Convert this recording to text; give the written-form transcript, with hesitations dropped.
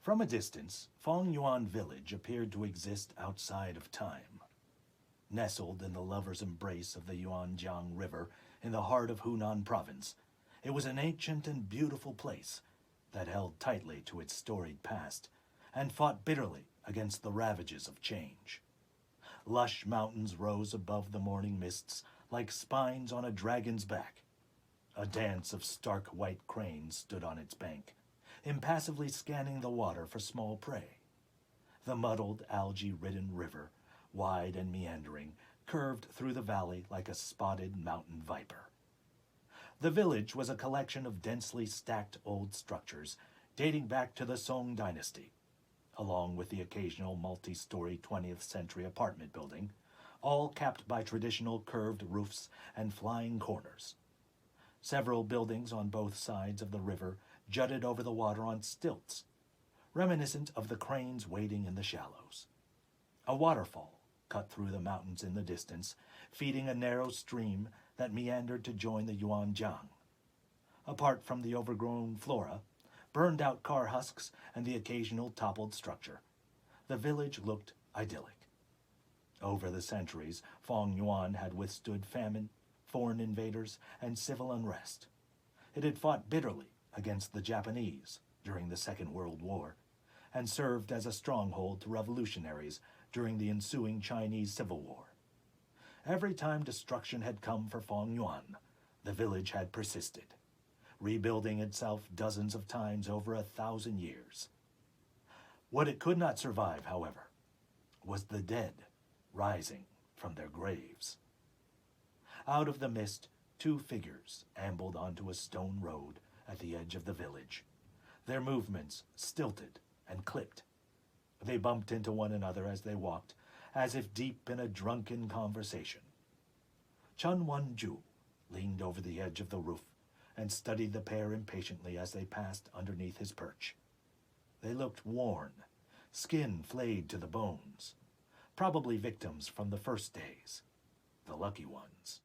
From a distance, Fengyuan village appeared to exist outside of time. Nestled in the lover's embrace of the Yuanjiang River in the heart of Hunan province, it was an ancient and beautiful place that held tightly to its storied past and fought bitterly against the ravages of change. Lush mountains rose above the morning mists like spines on a dragon's back. A dance of stark white cranes stood on its bank, impassively scanning the water for small prey. The muddled, algae-ridden river, wide and meandering, curved through the valley like a spotted mountain viper. The village was a collection of densely stacked old structures dating back to the Song dynasty, along with the occasional multi-story 20th century apartment building, all capped by traditional curved roofs and flying corners. Several buildings on both sides of the river jutted over the water on stilts, reminiscent of the cranes wading in the shallows. A waterfall cut through the mountains in the distance, feeding a narrow stream that meandered to join the Yuanjiang. Apart from the overgrown flora, burned-out car husks, and the occasional toppled structure, the village looked idyllic. Over the centuries, Fengyuan had withstood famine, foreign invaders, and civil unrest. It had fought bitterly against the Japanese during the Second World War, and served as a stronghold to revolutionaries during the ensuing Chinese Civil War. Every time destruction had come for Fengyuan, the village had persisted, rebuilding itself dozens of times over 1,000 years. What it could not survive, however, was the dead rising from their graves. Out of the mist, two figures ambled onto a stone road at the edge of the village, their movements stilted and clipped. They bumped into one another as they walked, as if deep in a drunken conversation. Chun Wan-ju leaned over the edge of the roof and studied the pair impatiently as they passed underneath his perch. They looked worn, skin flayed to the bones, probably victims from the first days, the lucky ones.